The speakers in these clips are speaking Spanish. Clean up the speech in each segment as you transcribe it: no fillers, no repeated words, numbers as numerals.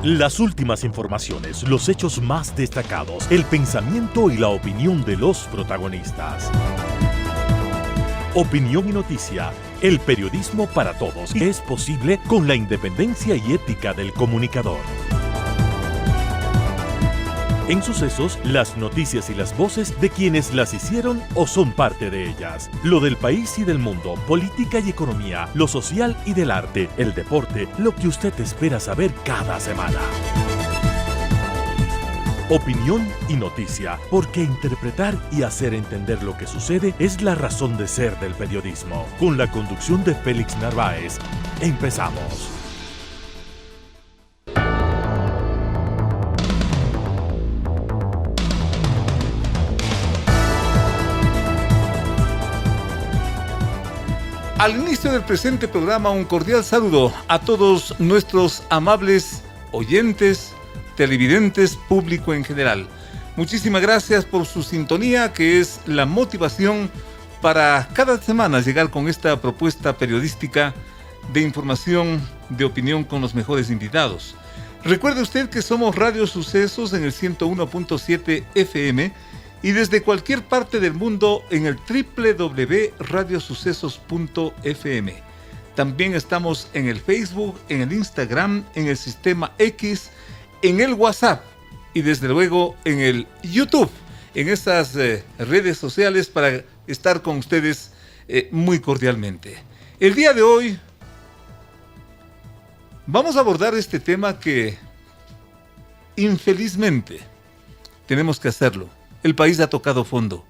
Las últimas informaciones, los hechos más destacados, el pensamiento y la opinión de los protagonistas. Opinión y noticia, el periodismo para todos, es posible con la independencia y ética del comunicador. En Sucesos, las noticias y las voces de quienes las hicieron o son parte de ellas. Lo del país y del mundo, política y economía, lo social y del arte, el deporte, lo que usted espera saber cada semana. Opinión y noticia, porque interpretar y hacer entender lo que sucede es la razón de ser del periodismo. Con la conducción de Félix Narváez, empezamos. Al inicio del presente programa, un cordial saludo a todos nuestros amables oyentes, televidentes, público en general. Muchísimas gracias por su sintonía, que es la motivación para cada semana llegar con esta propuesta periodística de información, de opinión con los mejores invitados. Recuerde usted que somos Radio Sucesos en el 101.7 FM y desde cualquier parte del mundo en el www.radiosucesos.fm. También estamos en el Facebook, en el Instagram, en el sistema X, en el WhatsApp y desde luego en el YouTube, en estas redes sociales para estar con ustedes muy cordialmente. El día de hoy vamos a abordar este tema que infelizmente tenemos que hacerlo. El país ha tocado fondo,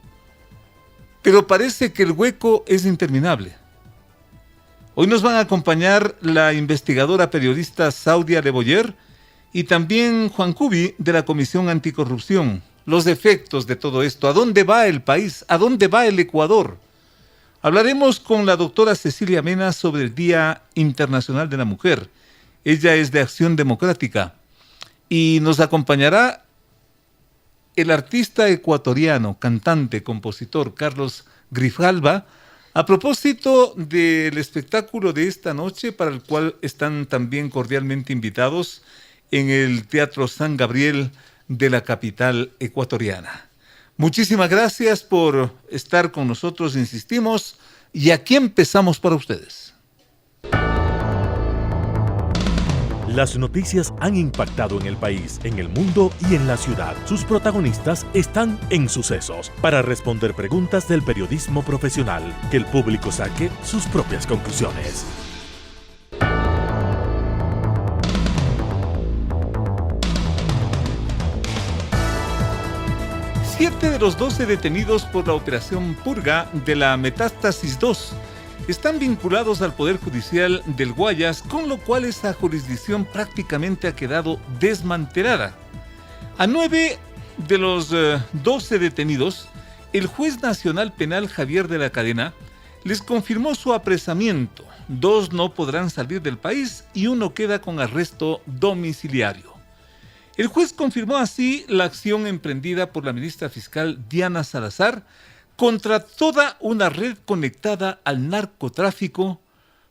pero parece que el hueco es interminable. Hoy nos van a acompañar la investigadora periodista Saudia Leboyer y también Juan Cubi de la Comisión Anticorrupción. Los efectos de todo esto, ¿a dónde va el país? ¿A dónde va el Ecuador? Hablaremos con la doctora Cecilia Mena sobre el Día Internacional de la Mujer. Ella es de Acción Democrática y nos acompañará el artista ecuatoriano, cantante, compositor Carlos Grijalva, a propósito del espectáculo de esta noche, para el cual están también cordialmente invitados en el Teatro San Gabriel de la capital ecuatoriana. Muchísimas gracias por estar con nosotros, insistimos, y aquí empezamos para ustedes. Las noticias han impactado en el país, en el mundo y en la ciudad. Sus protagonistas están en Sucesos para responder preguntas del periodismo profesional, que el público saque sus propias conclusiones. Siete de los 12 detenidos por la operación Purga de la Metástasis 2 están vinculados al Poder Judicial del Guayas, con lo cual esa jurisdicción prácticamente ha quedado desmantelada. A 9 de los 12 detenidos, el juez nacional penal Javier de la Cadena les confirmó su apresamiento. 2 no podrán salir del país y 1 queda con arresto domiciliario. El juez confirmó así la acción emprendida por la ministra fiscal Diana Salazar contra toda una red conectada al narcotráfico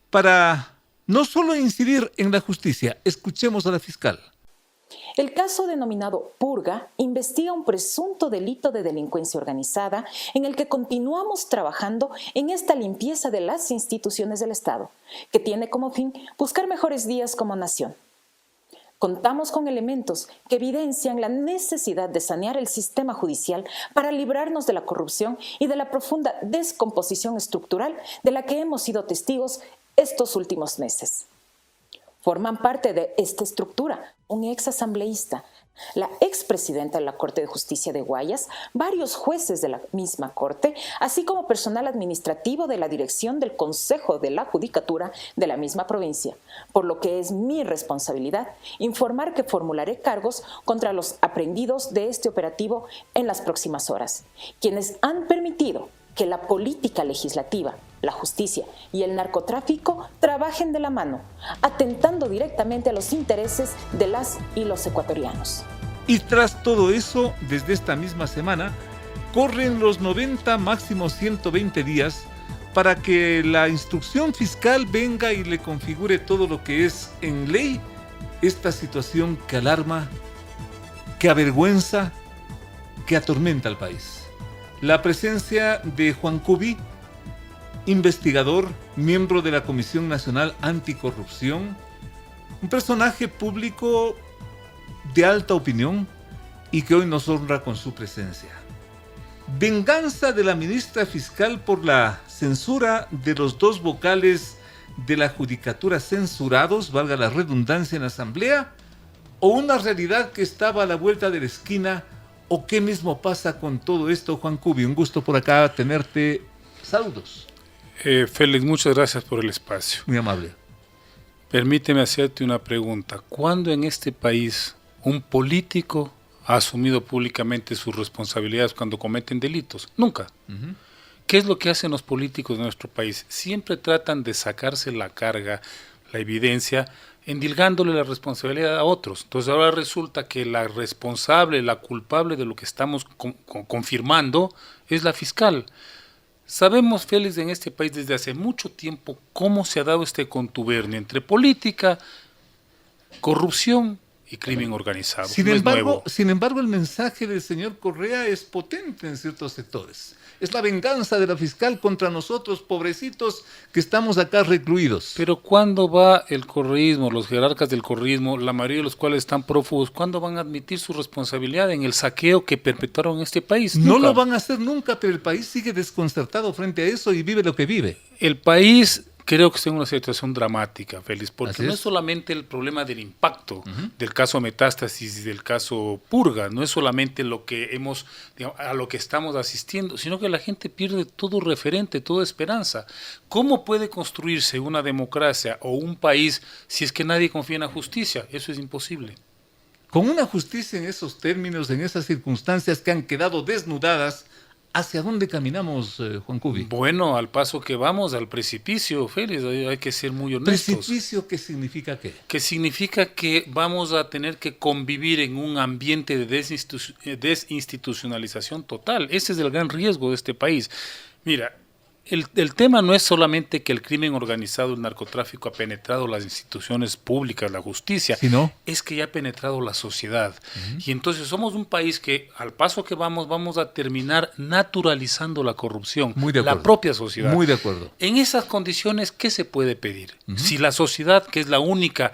para no solo incidir en la justicia. Escuchemos a la fiscal. El caso denominado Purga investiga un presunto delito de delincuencia organizada en el que continuamos trabajando en esta limpieza de las instituciones del Estado, que tiene como fin buscar mejores días como nación. Contamos con elementos que evidencian la necesidad de sanear el sistema judicial para librarnos de la corrupción y de la profunda descomposición estructural de la que hemos sido testigos estos últimos meses. Forman parte de esta estructura un exasambleísta, la expresidenta de la Corte de Justicia de Guayas, varios jueces de la misma Corte, así como personal administrativo de la dirección del Consejo de la Judicatura de la misma provincia, por lo que es mi responsabilidad informar que formularé cargos contra los aprehendidos de este operativo en las próximas horas, quienes han permitido que la política legislativa, la justicia y el narcotráfico trabajen de la mano, atentando directamente a los intereses de las y los ecuatorianos. Y tras todo eso, desde esta misma semana, corren los 90, máximo 120 días para que la instrucción fiscal venga y le configure todo lo que es en ley esta situación que alarma, que avergüenza, que atormenta al país. La presencia de Juan Cubi, investigador, miembro de la Comisión Nacional Anticorrupción, un personaje público de alta opinión y que hoy nos honra con su presencia. Venganza de la ministra fiscal por la censura de los 2 vocales de la judicatura censurados, valga la redundancia, en la asamblea, o una realidad que estaba a la vuelta de la esquina, o qué mismo pasa con todo esto. Juan Cubi, un gusto por acá tenerte. Saludos. Félix, muchas gracias por el espacio. Muy amable. Permíteme hacerte una pregunta. ¿Cuándo en este país un político ha asumido públicamente sus responsabilidades cuando cometen delitos? Nunca. ¿Qué es lo que hacen los políticos de nuestro país? Siempre tratan de sacarse la carga, la evidencia, endilgándole la responsabilidad a otros. Entonces ahora resulta que la responsable, la culpable de lo que estamos confirmando es la fiscal. Sabemos, Félix, en este país desde hace mucho tiempo cómo se ha dado este contubernio entre política, corrupción y crimen organizado. Sin embargo, el mensaje del señor Correa es potente en ciertos sectores. Es la venganza de la fiscal contra nosotros, pobrecitos, que estamos acá recluidos. Pero ¿cuándo va el correísmo, los jerarcas del correísmo, la mayoría de los cuales están prófugos, cuándo van a admitir su responsabilidad en el saqueo que perpetraron en este país? No Nunca. lo van a hacer nunca, pero el país sigue desconcertado frente a eso y vive lo que vive. El país creo que está en una situación dramática, Félix, porque Así no es. es solamente el problema del impacto del caso Metástasis y del caso Purga, no es solamente lo que a lo que estamos asistiendo, sino que la gente pierde todo referente, toda esperanza. ¿Cómo puede construirse una democracia o un país si es que nadie confía en la justicia? Eso es imposible. Con una justicia en esos términos, en esas circunstancias que han quedado desnudadas, ¿hacia dónde caminamos, Juan Cubi? Bueno, al paso que vamos, al precipicio, Félix, hay que ser muy honestos. ¿Precipicio qué significa qué? Que significa que vamos a tener que convivir en un ambiente de desinstitucionalización total. Ese es el gran riesgo de este país. Mira, el tema no es solamente que el crimen organizado, el narcotráfico ha penetrado las instituciones públicas, la justicia, ¿Sí, no? es que ya ha penetrado la sociedad. Y entonces somos un país que al paso que vamos a terminar naturalizando la corrupción, Muy de acuerdo. la propia sociedad. Muy de acuerdo. En esas condiciones, ¿qué se puede pedir? Si la sociedad, que es la única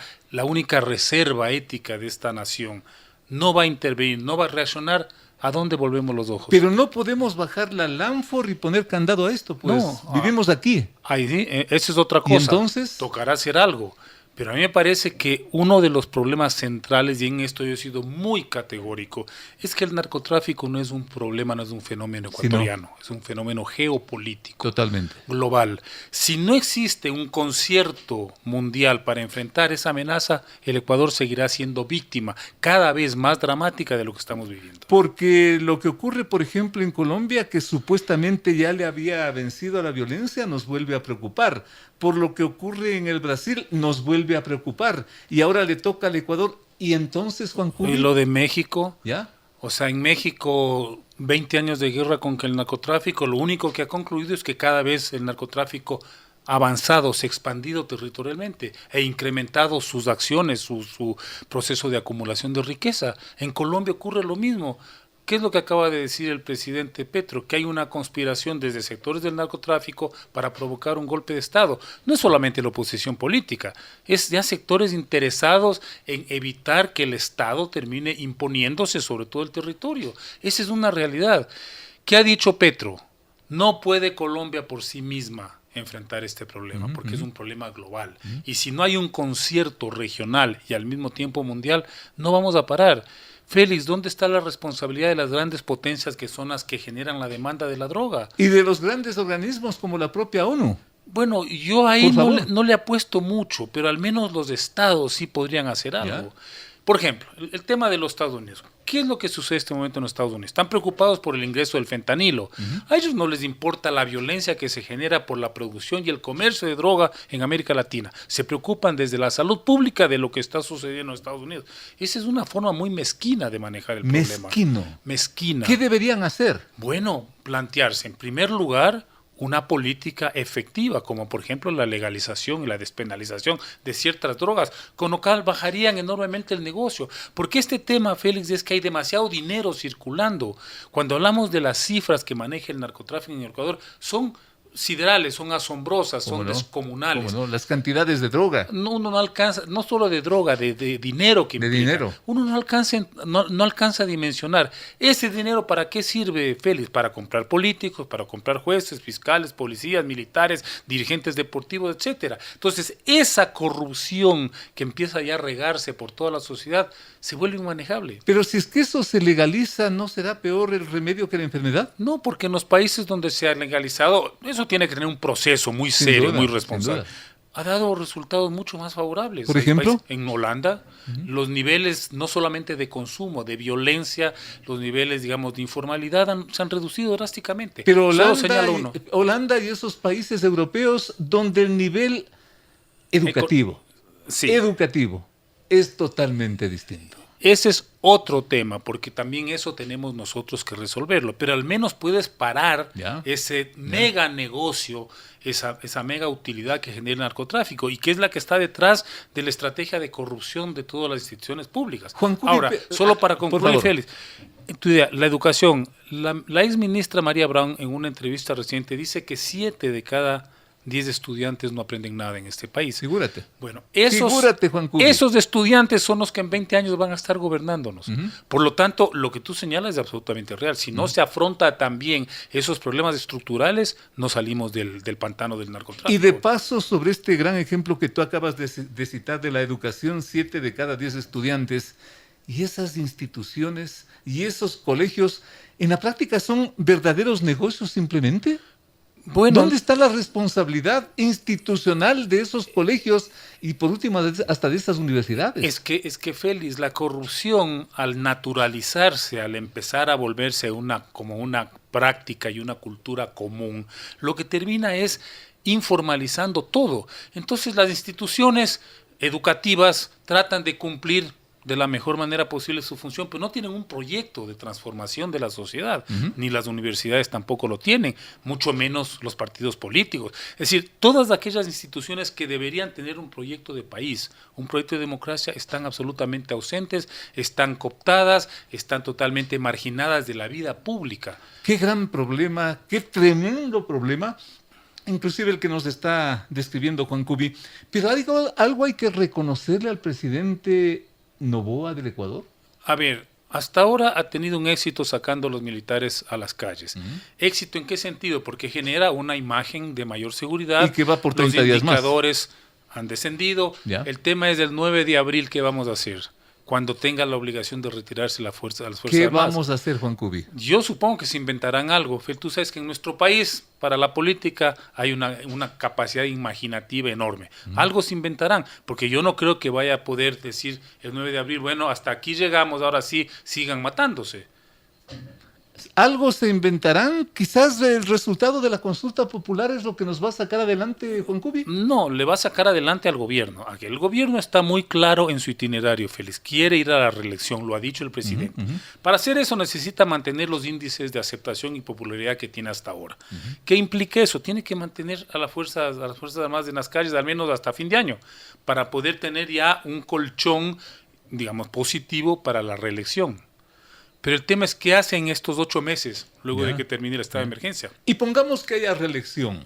reserva ética de esta nación, no va a intervenir, no va a reaccionar, ¿a dónde volvemos los ojos? Pero no podemos bajar la Lanfor y poner candado a esto, pues. No, Vivimos aquí. Ahí, esa es otra cosa. ¿Y entonces? Tocará hacer algo. Pero a mí me parece que uno de los problemas centrales, y en esto yo he sido muy categórico, es que el narcotráfico no es un problema, no es un fenómeno ecuatoriano, es un fenómeno geopolítico. Totalmente. Global. Si no existe un concierto mundial para enfrentar esa amenaza, el Ecuador seguirá siendo víctima cada vez más dramática de lo que estamos viviendo. Porque lo que ocurre, por ejemplo, en Colombia, que supuestamente ya le había vencido a la violencia, nos vuelve a preocupar. Por lo que ocurre en el Brasil, nos vuelve a preocupar. Y ahora le toca al Ecuador. Y entonces, Juan Cubi, Y lo de México, ¿ya? o sea, en México 20 años de guerra contra el narcotráfico, lo único que ha concluido es que cada vez el narcotráfico ha avanzado, se ha expandido territorialmente e incrementado sus acciones, su proceso de acumulación de riqueza. En Colombia ocurre lo mismo. ¿Qué es lo que acaba de decir el presidente Petro? Que hay una conspiración desde sectores del narcotráfico para provocar un golpe de Estado. No es solamente la oposición política, es ya sectores interesados en evitar que el Estado termine imponiéndose sobre todo el territorio. Esa es una realidad. ¿Qué ha dicho Petro? No puede Colombia por sí misma enfrentar este problema, porque es un problema global. Y si no hay un concierto regional y al mismo tiempo mundial, no vamos a parar. Félix, ¿dónde está la responsabilidad de las grandes potencias que son las que generan la demanda de la droga? Y de los grandes organismos como la propia ONU. Bueno, yo ahí Por favor. no le apuesto mucho, pero al menos los estados sí podrían hacer algo. ¿Ya? Por ejemplo, el tema de los Estados Unidos. ¿Qué es lo que sucede en este momento en los Estados Unidos? Están preocupados por el ingreso del fentanilo. A ellos no les importa la violencia que se genera por la producción y el comercio de droga en América Latina. Se preocupan desde la salud pública de lo que está sucediendo en los Estados Unidos. Esa es una forma muy mezquina de manejar el problema. Mezquino. Mezquina. ¿Qué deberían hacer? Bueno, plantearse en primer lugar una política efectiva, como por ejemplo la legalización y la despenalización de ciertas drogas, con lo cual bajarían enormemente el negocio. Porque este tema, Félix, es que hay demasiado dinero circulando. Cuando hablamos de las cifras que maneja el narcotráfico en el Ecuador, son siderales, son asombrosas, son descomunales. ¿Cómo no? Las cantidades de droga. Uno no alcanza, no solo de droga, de dinero que implica. Dinero. Uno no alcanza a dimensionar. ¿Ese dinero para qué sirve, Félix? Para comprar políticos, para comprar jueces, fiscales, policías, militares, dirigentes deportivos, etcétera. Entonces, esa corrupción que empieza ya a regarse por toda la sociedad se vuelve inmanejable. Pero si es que eso se legaliza, ¿no será peor el remedio que la enfermedad? No, porque en los países donde se ha legalizado, eso tiene que tener un proceso muy Sin serio, duda, muy responsable. sin duda. Ha dado resultados mucho más favorables. ¿Por ejemplo? En Holanda, los niveles no solamente de consumo, de violencia, los niveles, digamos, de informalidad se han reducido drásticamente. Pero Solo señalo uno. Holanda y esos países europeos donde el nivel educativo, Sí. educativo es totalmente distinto. Ese es otro tema, porque también eso tenemos nosotros que resolverlo, pero al menos puedes parar ese mega negocio, esa mega utilidad que genera el narcotráfico y que es la que está detrás de la estrategia de corrupción de todas las instituciones públicas. Juan Cubi, ahora, solo para por concluir, favor. Félix, tu idea, la educación, la ex ministra María Brown en una entrevista reciente dice que 7 de cada 10 estudiantes no aprenden nada en este país. Figúrate. Bueno, Figúrate, Juan Cubi. esos estudiantes son los que en 20 años van a estar gobernándonos. Por lo tanto, lo que tú señalas es absolutamente real. Si no se afronta también esos problemas estructurales, no salimos del pantano del narcotráfico. Y de paso, sobre este gran ejemplo que tú acabas de citar de la educación, 7 de cada 10 estudiantes, y esas instituciones y esos colegios, en la práctica son verdaderos negocios simplemente. Bueno, ¿Dónde está la responsabilidad institucional de esos colegios y por último hasta de esas universidades? es que Félix, la corrupción al naturalizarse, al empezar a volverse como una práctica y una cultura común, lo que termina es informalizando todo. Entonces las instituciones educativas tratan de cumplir de la mejor manera posible su función, pero no tienen un proyecto de transformación de la sociedad, ni las universidades tampoco lo tienen, mucho menos los partidos políticos. Es decir, todas aquellas instituciones que deberían tener un proyecto de país, un proyecto de democracia, están absolutamente ausentes, están cooptadas, están totalmente marginadas de la vida pública. Qué gran problema, qué tremendo problema, inclusive el que nos está describiendo Juan Cubi. Pero algo hay que reconocerle al presidente Noboa del Ecuador. A ver, hasta ahora ha tenido un éxito sacando a los militares a las calles. ¿Éxito en qué sentido? Porque genera una imagen de mayor seguridad. Y que va por 30 días más. Los indicadores han descendido. Ya. El tema es el 9 de abril, ¿qué vamos a hacer? Cuando tenga la obligación de retirarse las Fuerzas Armadas. ¿Qué vamos a hacer, Juan Cubi? Yo supongo que se inventarán algo. Tú sabes que en nuestro país, para la política, hay una capacidad imaginativa enorme. Algo se inventarán, porque yo no creo que vaya a poder decir el 9 de abril, bueno, hasta aquí llegamos, ahora sí, sigan matándose. Algo se inventarán, quizás el resultado de la consulta popular es lo que nos va a sacar adelante, Juan Cubi. No, le va a sacar adelante al gobierno. El gobierno está muy claro en su itinerario, Félix. Quiere ir a la reelección, lo ha dicho el presidente. Para hacer eso necesita mantener los índices de aceptación y popularidad que tiene hasta ahora. ¿Qué implica eso? Tiene que mantener a las Fuerzas Armadas en las calles al menos hasta fin de año, para poder tener ya un colchón, digamos, positivo para la reelección. Pero el tema es qué hace en estos 8 meses, luego de que termine el estado de emergencia. Y pongamos que haya reelección.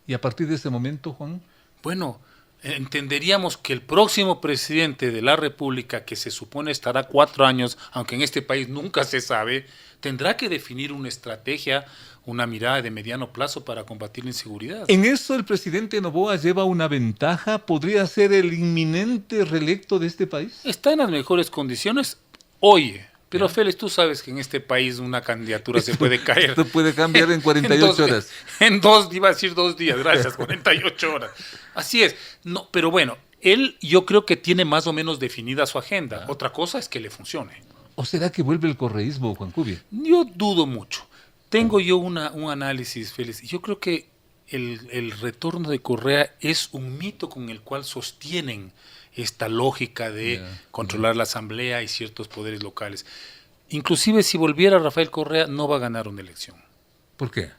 Y a partir de ese momento, Juan. Bueno, entenderíamos que el próximo presidente de la República, que se supone estará 4 años, aunque en este país nunca se sabe, tendrá que definir una estrategia, una mirada de mediano plazo para combatir la inseguridad. En eso el presidente Noboa lleva una ventaja. ¿Podría ser el inminente reelecto de este país? Está en las mejores condiciones. Oye. Pero Félix, tú sabes que en este país una candidatura se puede caer. Esto puede cambiar en 48 horas. Iba a decir 2 días, gracias, 48 horas. Así es. No, pero bueno, él yo creo que tiene más o menos definida su agenda. Otra cosa es que le funcione. ¿O será que vuelve el correísmo, Juan Cubi? Yo dudo mucho. Tengo yo un análisis, Félix. Yo creo que el retorno de Correa es un mito con el cual sostienen esta lógica de controlar la asamblea y ciertos poderes locales. Inclusive si volviera Rafael Correa no va a ganar una elección. ¿Por qué?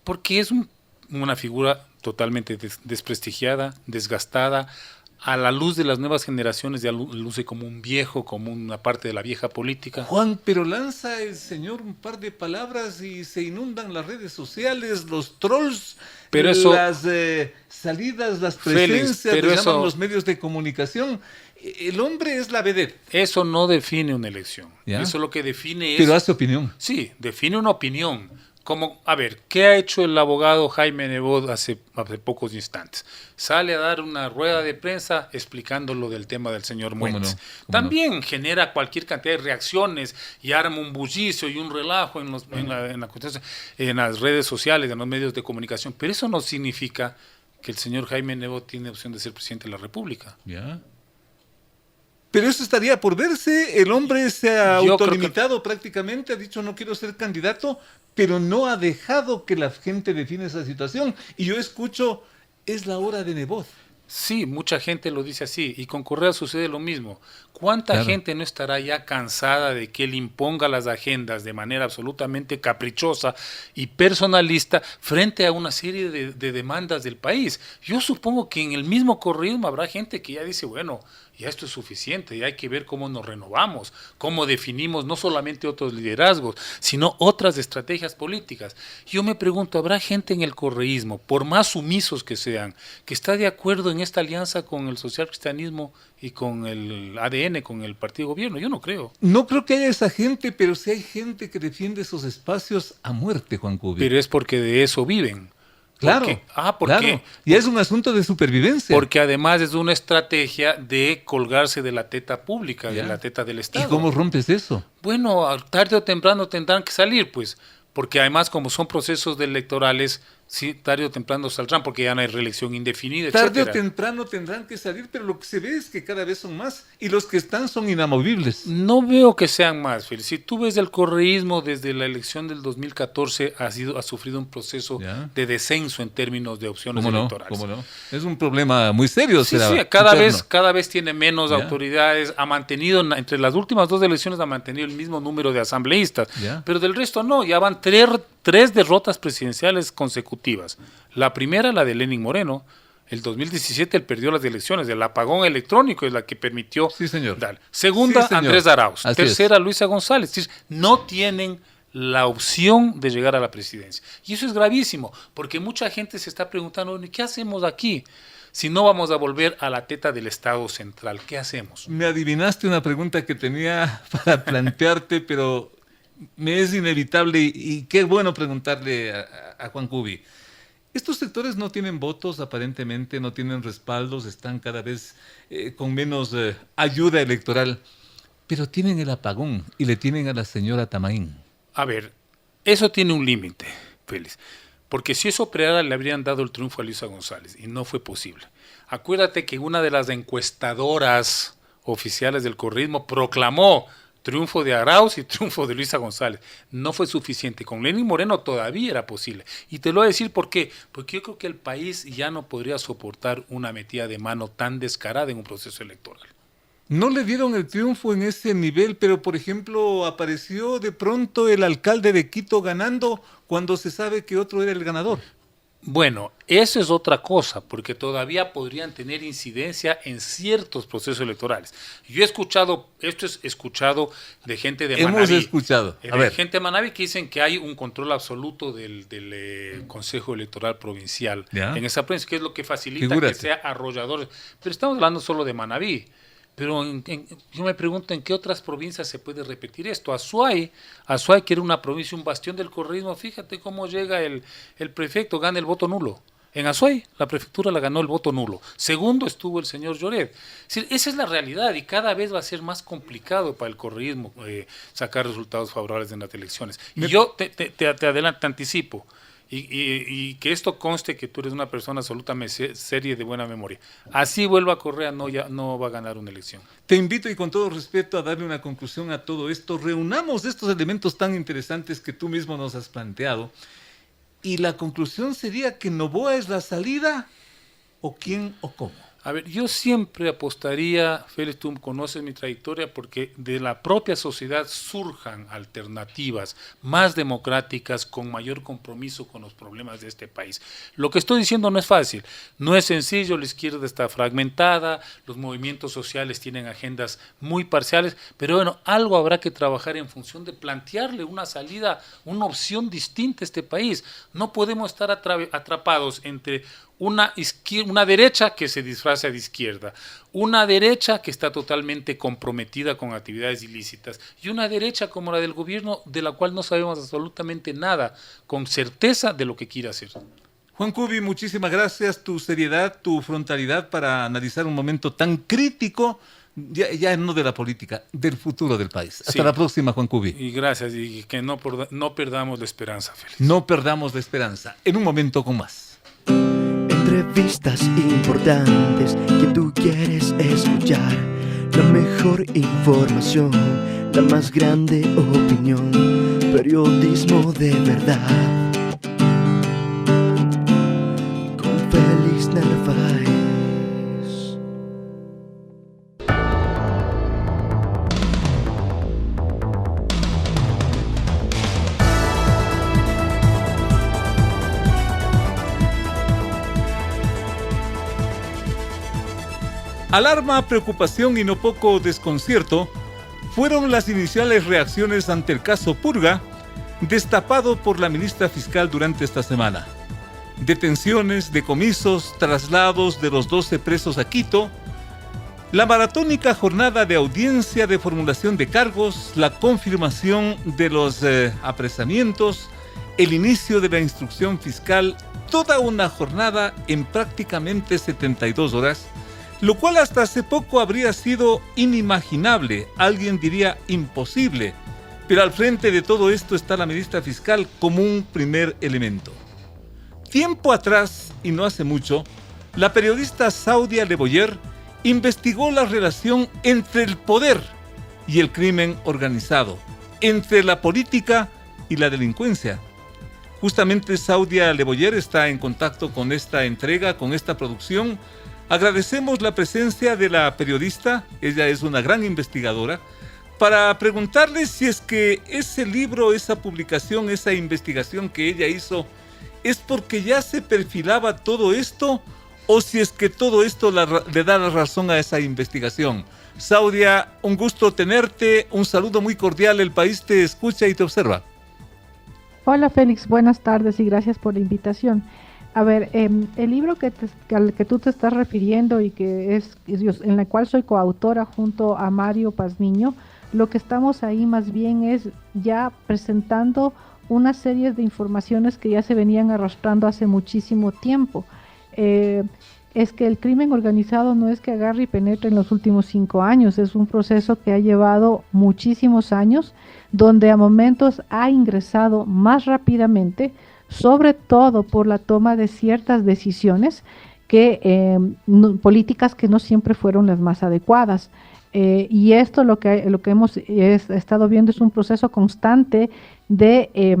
Porque es un una figura totalmente desprestigiada, desgastada. A la luz de las nuevas generaciones ya luce como un viejo, como una parte de la vieja política. Juan, pero lanza el señor un par de palabras y se inundan las redes sociales, los trolls, pero eso, las salidas, las presencias, pero llaman los medios de comunicación. El hombre es la vedette. Eso no define una elección. ¿Ya? Eso lo que define es... Pero hace opinión. Sí, define una opinión. Como, a ver, ¿qué ha hecho el abogado Jaime Nebot hace pocos instantes? Sale a dar una rueda de prensa explicando lo del tema del señor Muentes. También genera cualquier cantidad de reacciones y arma un bullicio y un relajo en las redes sociales, en los medios de comunicación. Pero eso no significa que el señor Jaime Nebot tiene opción de ser presidente de la República. ¿Ya? Pero eso estaría por verse. El hombre se ha autolimitado prácticamente, ha dicho no quiero ser candidato, pero no ha dejado que la gente define esa situación. Y yo escucho, es la hora de Nebot. Sí, mucha gente lo dice así, y con Correa sucede lo mismo. ¿Cuánta gente no estará ya cansada de que él imponga las agendas de manera absolutamente caprichosa y personalista frente a una serie de demandas del país? Yo supongo que en el mismo correísmo habrá gente que ya dice, bueno, ya esto es suficiente, ya hay que ver cómo nos renovamos, cómo definimos no solamente otros liderazgos, sino otras estrategias políticas. Yo me pregunto, ¿habrá gente en el correísmo, por más sumisos que sean, que está de acuerdo en esta alianza con el socialcristianismo y con el ADN, con el partido de gobierno? Yo no creo. No creo que haya esa gente, pero sí hay gente que defiende esos espacios a muerte, Juan Cubi. Pero es porque de eso viven. Claro, ¿Por qué? Y es un asunto de supervivencia. Porque además es una estrategia de colgarse de la teta pública, de la teta del Estado. ¿Y cómo rompes eso? Bueno, tarde o temprano tendrán que salir, pues, porque además como son procesos electorales, sí, tarde o temprano saldrán, porque ya no hay reelección indefinida, Tarde etcétera. o temprano tendrán que salir, pero lo que se ve es que cada vez son más, y los que están son inamovibles. No veo que sean más, Félix. Si tú ves el correísmo desde la elección del 2014, ha sufrido un proceso de descenso en términos de opciones electorales. ¿Cómo no? Es un problema muy serio. Sí, cada vez tiene menos autoridades, ha mantenido, entre las últimas 2 elecciones ha mantenido el mismo número de asambleístas, pero del resto no, ya van tres derrotas presidenciales consecutivas. La primera, la de Lenín Moreno. El 2017 él perdió las elecciones. El apagón electrónico es la que permitió. Sí, señor. Segunda, sí, Andrés Arauz. Así Tercera, Luisa González. Es decir, no tienen la opción de llegar a la presidencia. Y eso es gravísimo, porque mucha gente se está preguntando, ¿qué hacemos aquí? Si no vamos a volver a la teta del Estado central, ¿qué hacemos? Me adivinaste una pregunta que tenía para plantearte, pero me es inevitable y qué bueno preguntarle a Juan Cubi. Estos sectores no tienen votos, aparentemente, no tienen respaldos, están cada vez con menos ayuda electoral, pero tienen el apagón y le tienen a la señora Tamaín. A ver, eso tiene un límite, Félix, porque si eso operara le habrían dado el triunfo a Luisa González y no fue posible. Acuérdate que una de las encuestadoras oficiales del correísmo proclamó triunfo de Arauz y triunfo de Luisa González. No fue suficiente. Con Lenín Moreno todavía era posible. Y te lo voy a decir por qué. Porque yo creo que el país ya no podría soportar una metida de mano tan descarada en un proceso electoral. No le dieron el triunfo en ese nivel, pero por ejemplo apareció de pronto el alcalde de Quito ganando cuando se sabe que otro era el ganador. Bueno, eso es otra cosa, porque todavía podrían tener incidencia en ciertos procesos electorales. Yo he escuchado, esto es escuchado de gente de Manaví. Hemos escuchado. A ver. Gente de Manaví que dicen que hay un control absoluto del Consejo Electoral Provincial en esa provincia, que es lo que facilita que sea arrollador. Pero estamos hablando solo de Manaví. Pero yo me pregunto en qué otras provincias se puede repetir esto. Azuay, que era una provincia, un bastión del correísmo, fíjate cómo llega el prefecto, gana el voto nulo. En Azuay, la prefectura la ganó el voto nulo. Segundo estuvo el señor Lloret. Es decir, esa es la realidad y cada vez va a ser más complicado para el correísmo sacar resultados favorables en las elecciones. Y yo te adelanto, te anticipo. Y que esto conste que tú eres una persona absolutamente seria y de buena memoria. Así vuelva Correa, no va a ganar una elección. Te invito y con todo respeto a darle una conclusión a todo esto. Reunamos estos elementos tan interesantes que tú mismo nos has planteado. Y la conclusión sería que Noboa es la salida, ¿o quién o cómo? A ver, yo siempre apostaría, Félix, tú conoces mi trayectoria, porque de la propia sociedad surjan alternativas más democráticas con mayor compromiso con los problemas de este país. Lo que estoy diciendo no es fácil, no es sencillo, la izquierda está fragmentada, los movimientos sociales tienen agendas muy parciales, pero bueno, algo habrá que trabajar en función de plantearle una salida, una opción distinta a este país. No podemos estar atrapados entre una derecha que se disfraza de izquierda, una derecha que está totalmente comprometida con actividades ilícitas y una derecha como la del gobierno, de la cual no sabemos absolutamente nada con certeza de lo que quiere hacer. Juan Cubi, muchísimas gracias, tu seriedad, tu frontalidad para analizar un momento tan crítico, ya no de la política, del futuro del país. Hasta la próxima, Juan Cubi. Y gracias, y que no perdamos la esperanza, Félix. No perdamos la esperanza. En un momento con más. Entrevistas importantes que tú quieres escuchar, la mejor información, la más grande opinión, periodismo de verdad, con Félix Narváez. Alarma, preocupación y no poco desconcierto fueron las iniciales reacciones ante el caso Purga, destapado por la ministra fiscal durante esta semana. Detenciones, decomisos, traslados de los 12 presos a Quito, la maratónica jornada de audiencia de formulación de cargos, la confirmación de los apresamientos, el inicio de la instrucción fiscal, toda una jornada en prácticamente 72 horas, lo cual hasta hace poco habría sido inimaginable, alguien diría imposible, pero al frente de todo esto está la ministra fiscal como un primer elemento. Tiempo atrás, y no hace mucho, la periodista Saudia Leboyer investigó la relación entre el poder y el crimen organizado, entre la política y la delincuencia. Justamente Saudia Leboyer está en contacto con esta entrega, con esta producción. Agradecemos la presencia de la periodista, ella es una gran investigadora, para preguntarle si es que ese libro, esa publicación, esa investigación que ella hizo, es porque ya se perfilaba todo esto o si es que todo esto le da la razón a esa investigación. Saudia, un gusto tenerte, un saludo muy cordial, el país te escucha y te observa. Hola Félix, buenas tardes y gracias por la invitación. A ver, el libro al que tú te estás refiriendo y que en el cual soy coautora junto a Mario Pazmiño, lo que estamos ahí más bien es ya presentando una serie de informaciones que ya se venían arrastrando hace muchísimo tiempo. Es que el crimen organizado no es que agarre y penetre en los últimos 5 años, es un proceso que ha llevado muchísimos años, donde a momentos ha ingresado más rápidamente, sobre todo por la toma de ciertas decisiones políticas que no siempre fueron las más adecuadas. Y esto lo que hemos estado viendo es un proceso constante de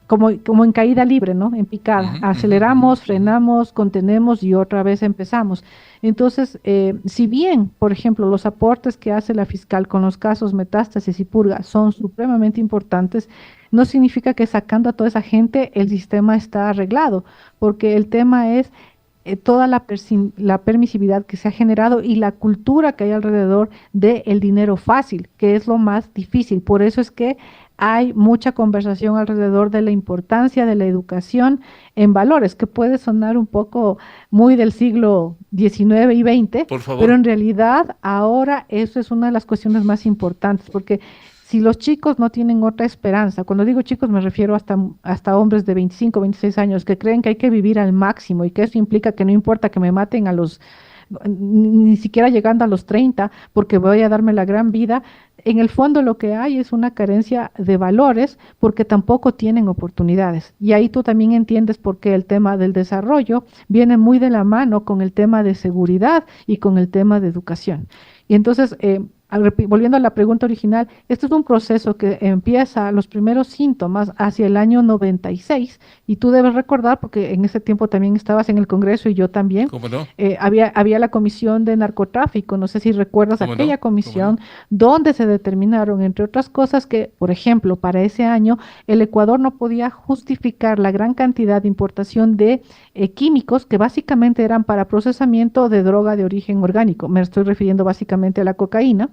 como en caída libre, ¿no? En picada. Aceleramos, frenamos, contenemos y otra vez empezamos. Entonces, si bien, por ejemplo, los aportes que hace la fiscal con los casos Metástasis y Purga son supremamente importantes, no significa que sacando a toda esa gente el sistema está arreglado, porque el tema es toda la permisividad que se ha generado y la cultura que hay alrededor del dinero fácil, que es lo más difícil. Por eso es que hay mucha conversación alrededor de la importancia de la educación en valores, que puede sonar un poco muy del siglo XIX y XX, pero en realidad ahora eso es una de las cuestiones más importantes, porque si los chicos no tienen otra esperanza, cuando digo chicos me refiero hasta hombres de 25, 26 años que creen que hay que vivir al máximo y que eso implica que no importa que me maten ni siquiera llegando a los 30 porque voy a darme la gran vida, en el fondo lo que hay es una carencia de valores porque tampoco tienen oportunidades. Y ahí tú también entiendes por qué el tema del desarrollo viene muy de la mano con el tema de seguridad y con el tema de educación. Y entonces volviendo a la pregunta original, este es un proceso que empieza los primeros síntomas hacia el año 96 y tú debes recordar, porque en ese tiempo también estabas en el Congreso y yo también, ¿Cómo no? había la Comisión de Narcotráfico, no sé si recuerdas ¿Cómo no? aquella ¿Cómo comisión donde se determinaron, entre otras cosas, que, por ejemplo, para ese año el Ecuador no podía justificar la gran cantidad de importación de químicos que básicamente eran para procesamiento de droga de origen orgánico. Me estoy refiriendo básicamente a la cocaína.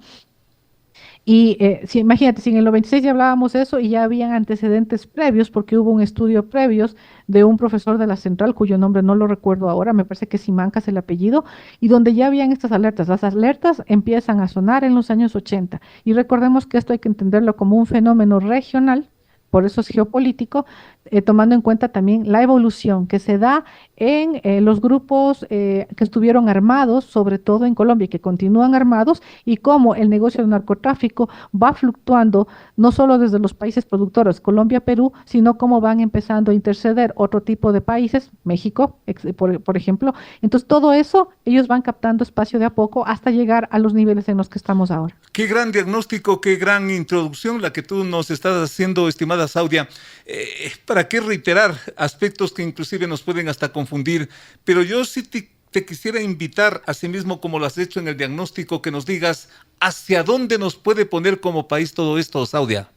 Y si, imagínate, si en el 96 ya hablábamos eso y ya habían antecedentes previos, porque hubo un estudio previos de un profesor de la Central, cuyo nombre no lo recuerdo ahora, me parece que Simancas el apellido, y donde ya habían estas alertas. Las alertas empiezan a sonar en los años 80. Y recordemos que esto hay que entenderlo como un fenómeno regional, por eso es geopolítico, tomando en cuenta también la evolución que se da en los grupos que estuvieron armados, sobre todo en Colombia, y que continúan armados, y cómo el negocio del narcotráfico va fluctuando, no solo desde los países productores, Colombia, Perú, sino cómo van empezando a interceder otro tipo de países, México, por ejemplo. Entonces, todo eso, ellos van captando espacio de a poco hasta llegar a los niveles en los que estamos ahora. Qué gran diagnóstico, qué gran introducción la que tú nos estás haciendo, estimada Saudia. ¿Para qué reiterar aspectos que inclusive nos pueden hasta confundir? Pero yo sí te quisiera invitar, asimismo como lo has hecho en el diagnóstico, que nos digas hacia dónde nos puede poner como país todo esto, Saudia.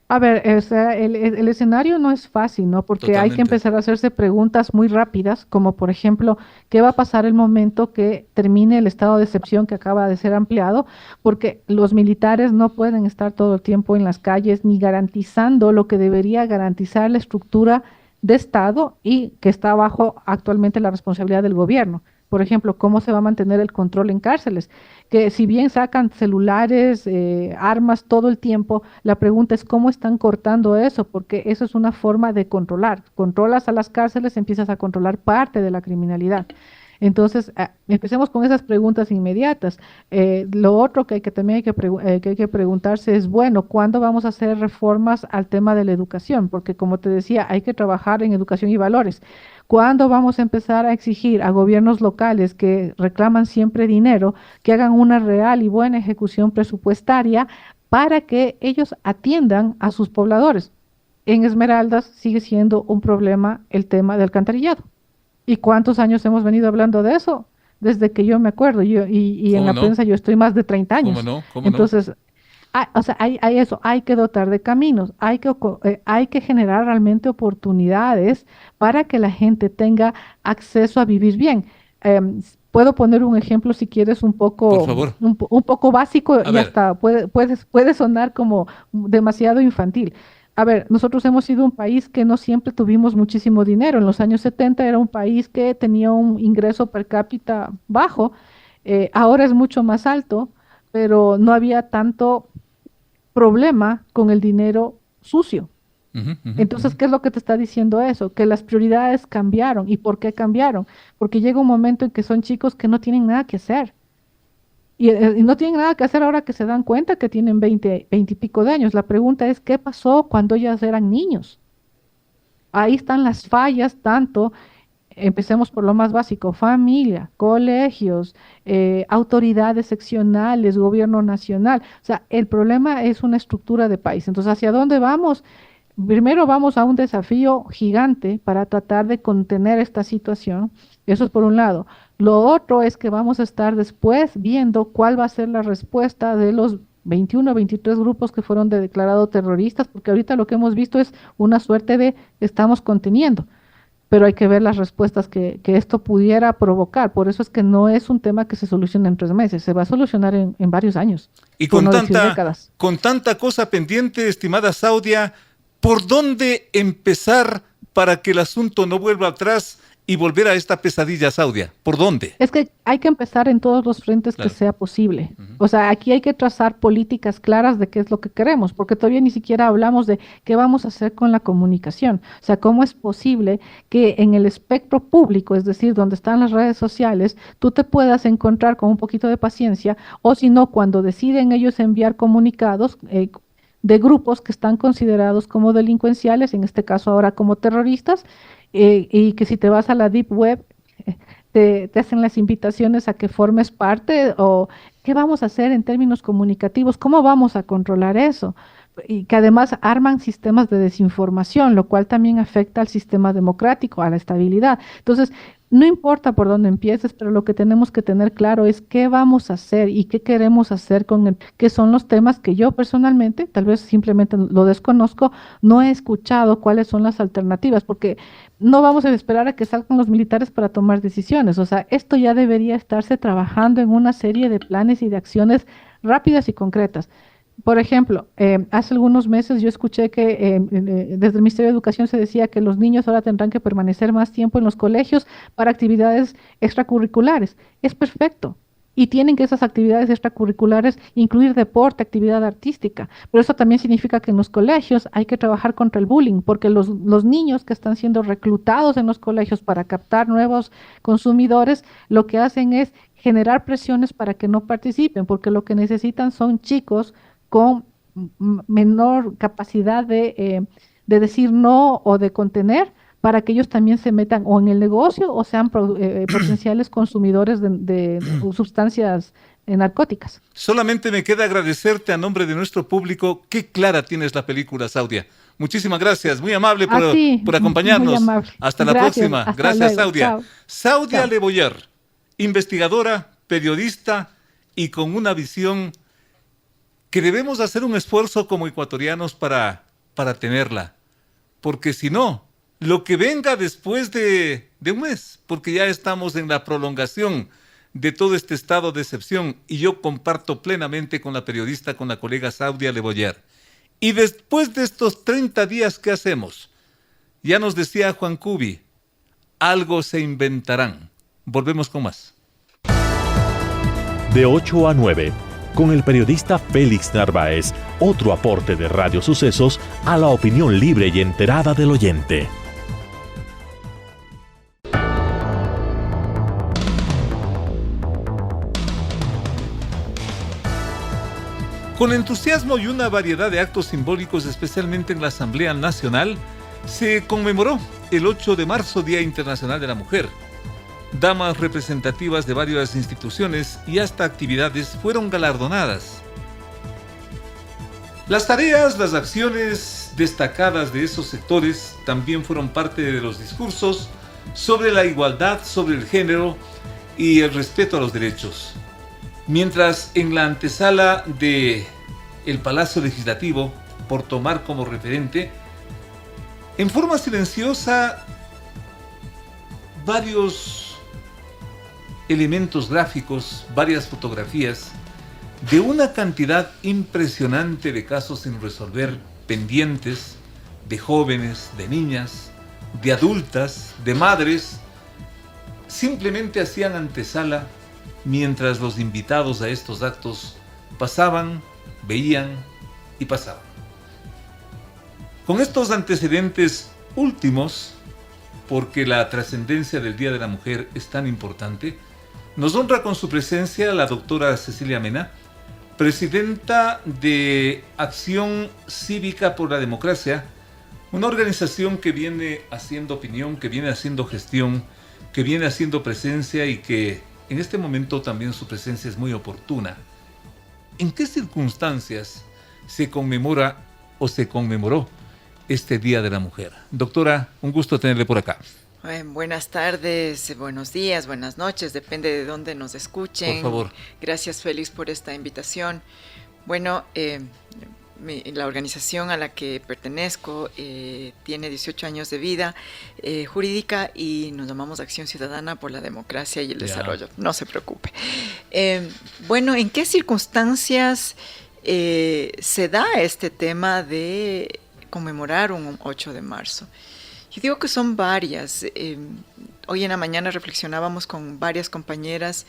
A ver, o sea, el escenario no es fácil, ¿no? Porque hay que Totalmente. empezar a hacerse preguntas muy rápidas, como por ejemplo, ¿qué va a pasar el momento que termine el estado de excepción que acaba de ser ampliado? Porque los militares no pueden estar todo el tiempo en las calles ni garantizando lo que debería garantizar la estructura de Estado y que está bajo actualmente la responsabilidad del gobierno. Por ejemplo, ¿cómo se va a mantener el control en cárceles? Que si bien sacan celulares, armas todo el tiempo, la pregunta es cómo están cortando eso, porque eso es una forma de controlar. Controlas a las cárceles, empiezas a controlar parte de la criminalidad. Entonces, empecemos con esas preguntas inmediatas. Lo otro que también que hay que preguntarse es, bueno, ¿cuándo vamos a hacer reformas al tema de la educación? Porque como te decía, hay que trabajar en educación y valores. ¿Cuándo vamos a empezar a exigir a gobiernos locales que reclaman siempre dinero, que hagan una real y buena ejecución presupuestaria para que ellos atiendan a sus pobladores? En Esmeraldas sigue siendo un problema el tema del alcantarillado. ¿Y cuántos años hemos venido hablando de eso? Desde que yo me acuerdo, y en la prensa yo estoy más de 30 años. ¿Cómo no? ¿Cómo Entonces, o sea, hay eso, hay que dotar de caminos, hay que generar realmente oportunidades para que la gente tenga acceso a vivir bien. Puedo poner un ejemplo, si quieres, Por favor. un poco básico A y ver. hasta puede sonar como demasiado infantil. A ver, nosotros hemos sido un país que no siempre tuvimos muchísimo dinero. En los años 70 era un país que tenía un ingreso per cápita bajo, ahora es mucho más alto, pero no había tanto problema con el dinero sucio. Ujú, ujú, Entonces, ujú. ¿qué es lo que te está diciendo eso? Que las prioridades cambiaron. ¿Y por qué cambiaron? Porque llega un momento en que son chicos que no tienen nada que hacer. Y no tienen nada que hacer ahora que se dan cuenta que tienen 20 y pico de años. La pregunta es, ¿qué pasó cuando ellos eran niños? Ahí están las fallas, tanto, empecemos por lo más básico, familia, colegios, autoridades seccionales, gobierno nacional. O sea, el problema es una estructura de país. Entonces, ¿hacia dónde vamos? Primero vamos a un desafío gigante para tratar de contener esta situación. Eso es por un lado. Lo otro es que vamos a estar después viendo cuál va a ser la respuesta de los 21 o 23 grupos que fueron declarados terroristas, porque ahorita lo que hemos visto es una suerte de estamos conteniendo, pero hay que ver las respuestas que esto pudiera provocar. Por eso es que no es un tema que se soluciona en 3 meses, se va a solucionar en varios años, Y por no decir décadas. con tanta cosa pendiente, estimada Saudia, ¿por dónde empezar para que el asunto no vuelva atrás y volver a esta pesadilla, Saudia? ¿Por dónde? Es que hay que empezar en todos los frentes Claro. que sea posible. O sea, aquí hay que trazar políticas claras de qué es lo que queremos, porque todavía ni siquiera hablamos de qué vamos a hacer con la comunicación. O sea, cómo es posible que en el espectro público, es decir, donde están las redes sociales, tú te puedas encontrar con un poquito de paciencia, o si no, cuando deciden ellos enviar comunicados, de grupos que están considerados como delincuenciales, en este caso ahora como terroristas, y que si te vas a la Deep Web, te hacen las invitaciones a que formes parte o ¿qué vamos a hacer en términos comunicativos? ¿Cómo vamos a controlar eso? Y que además arman sistemas de desinformación, lo cual también afecta al sistema democrático, a la estabilidad. Entonces, no importa por dónde empieces, pero lo que tenemos que tener claro es qué vamos a hacer y qué queremos hacer con él, que son los temas que yo personalmente, tal vez simplemente lo desconozco, no he escuchado cuáles son las alternativas, porque no vamos a esperar a que salgan los militares para tomar decisiones. O sea, esto ya debería estarse trabajando en una serie de planes y de acciones rápidas y concretas. Por ejemplo, hace algunos meses yo escuché que desde el Ministerio de Educación se decía que los niños ahora tendrán que permanecer más tiempo en los colegios para actividades extracurriculares. Es perfecto. Y tienen que esas actividades extracurriculares incluir deporte, actividad artística. Pero eso también significa que en los colegios hay que trabajar contra el bullying, porque los niños que están siendo reclutados en los colegios para captar nuevos consumidores, lo que hacen es generar presiones para que no participen, porque lo que necesitan son chicos con menor capacidad de decir no o de contener para que ellos también se metan o en el negocio o sean potenciales consumidores de sustancias narcóticas. Solamente me queda agradecerte a nombre de nuestro público. Qué clara tienes la película, Saudia. Muchísimas gracias, muy amable por acompañarnos. Muy amable. Hasta la próxima. Hasta Gracias, luego. Saudia. Chao. Saudia Chao. Le Boyer, investigadora, periodista y con una visión que debemos hacer un esfuerzo como ecuatorianos para tenerla. Porque si no, lo que venga después de un mes, porque ya estamos en la prolongación de todo este estado de excepción, y yo comparto plenamente con la periodista, con la colega Saudia Le Boyer. Y después de estos 30 días, ¿qué hacemos? Ya nos decía Juan Cubi, algo se inventarán. Volvemos con más. De 8 a 9, con el periodista Félix Narváez, otro aporte de Radio Sucesos a la opinión libre y enterada del oyente. Con entusiasmo y una variedad de actos simbólicos, especialmente en la Asamblea Nacional, se conmemoró el 8 de marzo, Día Internacional de la Mujer. Damas representativas de varias instituciones y hasta actividades fueron galardonadas. Las tareas, las acciones destacadas de esos sectores también fueron parte de los discursos sobre la igualdad, sobre el género y el respeto a los derechos. Mientras en la antesala del Palacio Legislativo, por tomar como referente, en forma silenciosa, varios elementos gráficos, varias fotografías de una cantidad impresionante de casos sin resolver, pendientes, de jóvenes, de niñas, de adultas, de madres, simplemente hacían antesala mientras los invitados a estos actos pasaban, veían y pasaban. Con estos antecedentes últimos, porque la trascendencia del Día de la Mujer es tan importante, nos honra con su presencia la doctora Cecilia Mena, presidenta de Acción Cívica por la Democracia, una organización que viene haciendo opinión, que viene haciendo gestión, que viene haciendo presencia y que en este momento también su presencia es muy oportuna. ¿En qué circunstancias se conmemora o se conmemoró este Día de la Mujer? Doctora, un gusto tenerle por acá. Buenas tardes, buenos días, buenas noches, depende de dónde nos escuchen. Por favor. Gracias, Félix, por esta invitación. Bueno, la organización a la que pertenezco tiene 18 años de vida jurídica y nos llamamos Acción Ciudadana por la Democracia y el Desarrollo. No se preocupe. Bueno, ¿en qué circunstancias se da este tema de conmemorar un 8 de marzo? Yo digo que son varias. Hoy en la mañana reflexionábamos con varias compañeras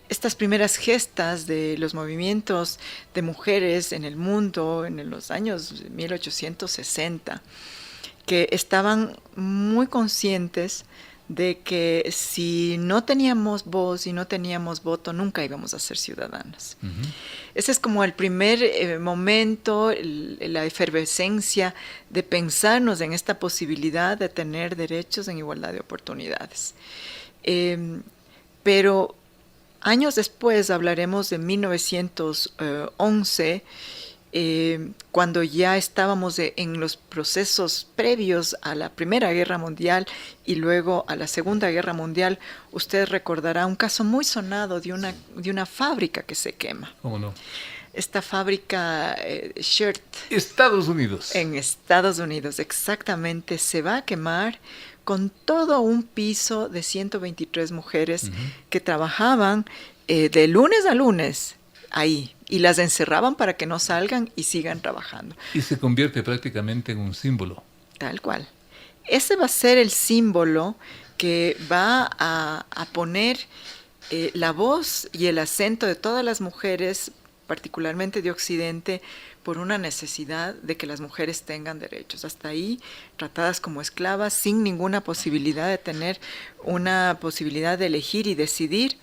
estas primeras gestas de los movimientos de mujeres en el mundo en los años 1860, que estaban muy conscientes de que si no teníamos voz y no teníamos voto, nunca íbamos a ser ciudadanas. Uh-huh. Ese es como el primer momento, la efervescencia de pensarnos en esta posibilidad de tener derechos en igualdad de oportunidades. Pero Años después hablaremos de 1911, cuando ya estábamos en los procesos previos a la Primera Guerra Mundial y luego a la Segunda Guerra Mundial. Usted recordará un caso muy sonado de una fábrica que se quema. ¿Cómo no? Esta fábrica Shirt. Estados Unidos. En Estados Unidos, exactamente, se va a quemar con todo un piso de 123 mujeres que trabajaban de lunes a lunes ahí, y las encerraban para que no salgan y sigan trabajando. Y se convierte prácticamente en un símbolo. Tal cual. Ese va a ser el símbolo que va a poner la voz y el acento de todas las mujeres, particularmente de Occidente, por una necesidad de que las mujeres tengan derechos. Hasta ahí, tratadas como esclavas, sin ninguna posibilidad de tener una posibilidad de elegir y decidir.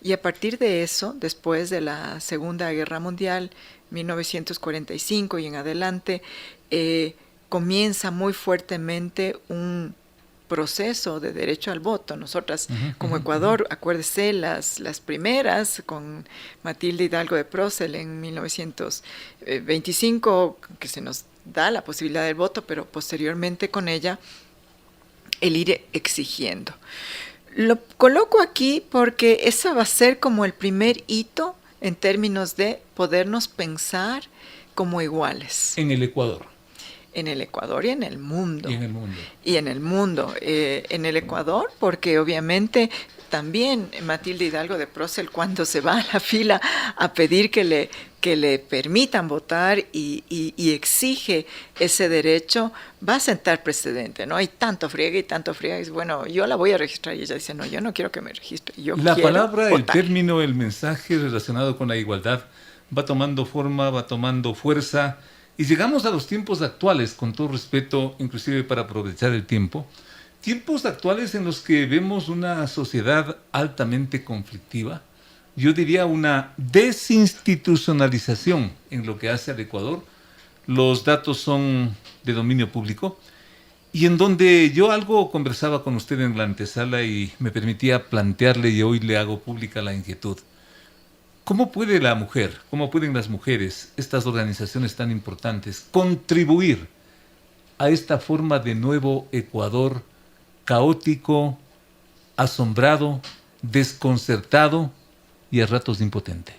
Y a partir de eso, después de la Segunda Guerra Mundial, 1945 y en adelante, comienza muy fuertemente un proceso de derecho al voto. Nosotras, como Ecuador, acuérdese, las primeras, con Matilde Hidalgo de Procel en 1925, que se nos da la posibilidad del voto, pero posteriormente con ella el ir exigiendo. Lo coloco aquí porque ese va a ser como el primer hito en términos de podernos pensar como iguales. En el Ecuador. En el Ecuador y en el mundo. Y en el mundo. Y en el mundo. En el Ecuador, porque obviamente también Matilde Hidalgo de Procel, cuando se va a la fila a pedir que le permitan votar y exige ese derecho, va a sentar precedente, ¿no? Hay tanto friega y dice, bueno, yo la voy a registrar, y ella dice, no, yo no quiero que me registre, yo la quiero palabra, votar. el término, el mensaje relacionado con la igualdad va tomando forma, va tomando fuerza, y llegamos a los tiempos actuales, con todo respeto, inclusive para aprovechar el tiempo, tiempos actuales en los que vemos una sociedad altamente conflictiva, yo diría una desinstitucionalización en lo que hace al Ecuador. Los datos son de dominio público, y en donde yo algo conversaba con usted en la antesala y me permitía plantearle, y hoy le hago pública la inquietud. ¿Cómo puede la mujer, cómo pueden las mujeres, estas organizaciones tan importantes, contribuir a esta forma de nuevo Ecuador caótico, asombrado, desconcertado y a ratos impotente?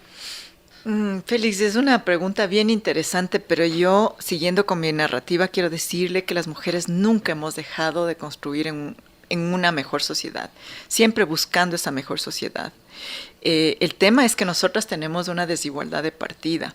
Félix, es una pregunta bien interesante, pero yo, siguiendo con mi narrativa, quiero decirle que las mujeres nunca hemos dejado de construir en una mejor sociedad, siempre buscando esa mejor sociedad. El tema es que nosotras tenemos una desigualdad de partida,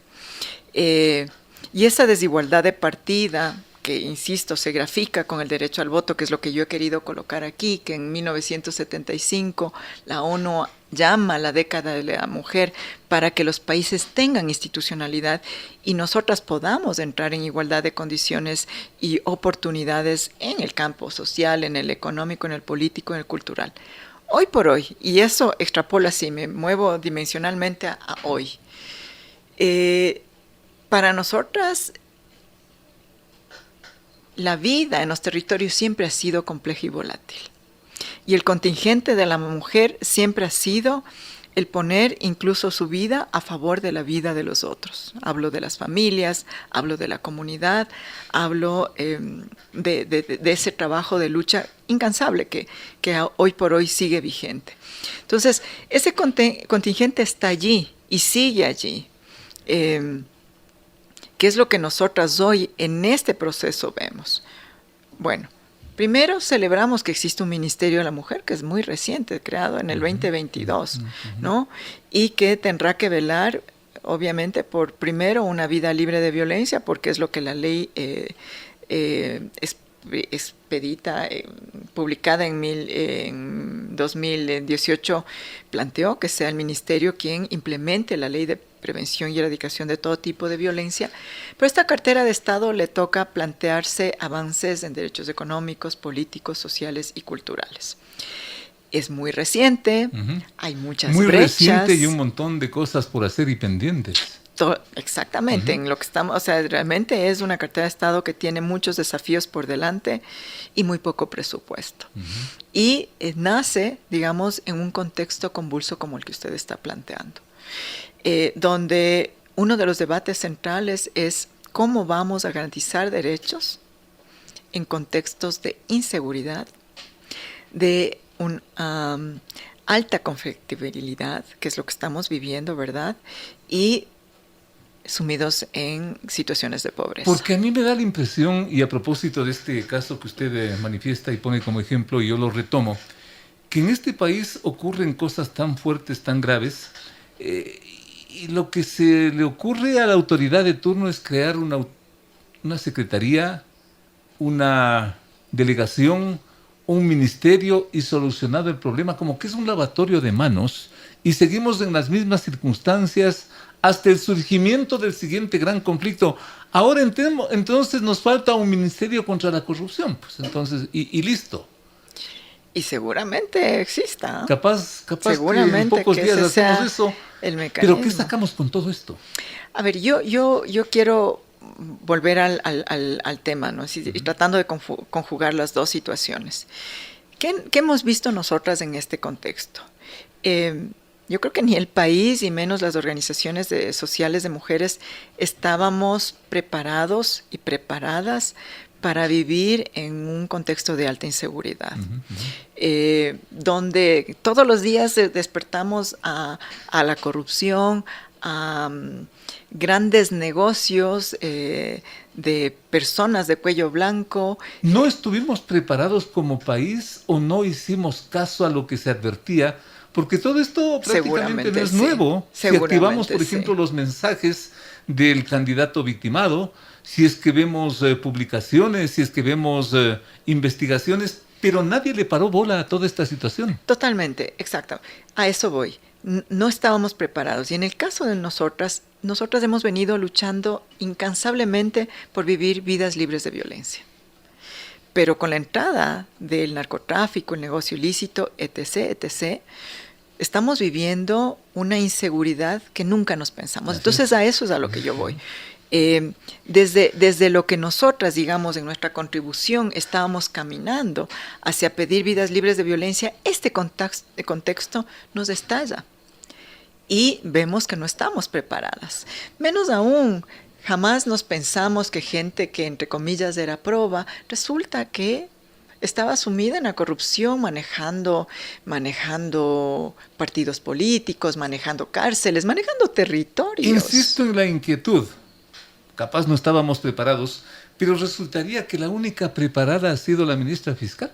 y esa desigualdad de partida, que, insisto, se grafica con el derecho al voto, que es lo que yo he querido colocar aquí, que en 1975 la ONU llama la década de la mujer para que los países tengan institucionalidad y nosotras podamos entrar en igualdad de condiciones y oportunidades en el campo social, en el económico, en el político, en el cultural. Hoy por hoy, y eso extrapola así, me muevo dimensionalmente a hoy, para nosotras la vida en los territorios siempre ha sido compleja y volátil. Y el contingente de la mujer siempre ha sido el poner incluso su vida a favor de la vida de los otros. Hablo de las familias, hablo de la comunidad, hablo de ese trabajo de lucha incansable que hoy por hoy sigue vigente. Entonces, ese contingente está allí y sigue allí. ¿Qué es lo que nosotras hoy en este proceso vemos? Bueno, primero celebramos que existe un Ministerio de la Mujer, que es muy reciente, creado en el 2022, ¿no? Y que tendrá que velar, obviamente, por primero una vida libre de violencia, porque es lo que la ley expedita, publicada en 2018, planteó que sea el ministerio quien implemente la ley de prevención y erradicación de todo tipo de violencia, pero a esta cartera de Estado le toca plantearse avances en derechos económicos, políticos, sociales y culturales. Es muy reciente, hay muchas brechas. Muy reciente y un montón de cosas por hacer y pendientes. Exactamente, en lo que estamos, o sea, realmente es una cartera de Estado que tiene muchos desafíos por delante y muy poco presupuesto. Y nace, digamos, en un contexto convulso como el que usted está planteando, donde uno de los debates centrales es cómo vamos a garantizar derechos en contextos de inseguridad, de alta conflictibilidad, que es lo que estamos viviendo, ¿verdad? Y sumidos en situaciones de pobreza. Porque a mí me da la impresión, y a propósito de este caso que usted manifiesta y pone como ejemplo, y yo lo retomo, que en este país ocurren cosas tan fuertes, tan graves, y lo que se le ocurre a la autoridad de turno es crear una secretaría, una delegación, un ministerio y solucionado el problema, como que es un lavatorio de manos, y seguimos en las mismas circunstancias hasta el surgimiento del siguiente gran conflicto. Ahora entonces nos falta un ministerio contra la corrupción, pues entonces, y listo. Y seguramente exista. Capaz seguramente que en pocos días hacemos eso. El mecanismo. Pero ¿qué sacamos con todo esto? A ver, yo quiero volver al tema, ¿no? Y tratando de conjugar las dos situaciones. ¿Qué hemos visto nosotras en este contexto? Yo creo que ni el país y menos las organizaciones sociales de mujeres estábamos preparados y preparadas para vivir en un contexto de alta inseguridad, donde todos los días despertamos a la corrupción, a grandes negocios de personas de cuello blanco. ¿No estuvimos preparados como país o no hicimos caso a lo que se advertía? Porque todo esto prácticamente no es nuevo. Si activamos, por ejemplo, los mensajes del candidato victimado, si es que vemos publicaciones, si es que vemos investigaciones, pero nadie le paró bola a toda esta situación. Totalmente, exacto. A eso voy. No estábamos preparados. Y en el caso de nosotras hemos venido luchando incansablemente por vivir vidas libres de violencia. Pero con la entrada del narcotráfico, el negocio ilícito, etc., estamos viviendo una inseguridad que nunca nos pensamos. Entonces a eso es a lo que yo voy. Desde lo que nosotras, digamos, en nuestra contribución estábamos caminando hacia pedir vidas libres de violencia, este contexto nos estalla. Y vemos que no estamos preparadas. Menos aún, jamás nos pensamos que gente que, entre comillas, era proba, resulta que estaba sumida en la corrupción, manejando partidos políticos, manejando cárceles, manejando territorios. Insisto en la inquietud. Capaz no estábamos preparados, pero resultaría que la única preparada ha sido la ministra fiscal.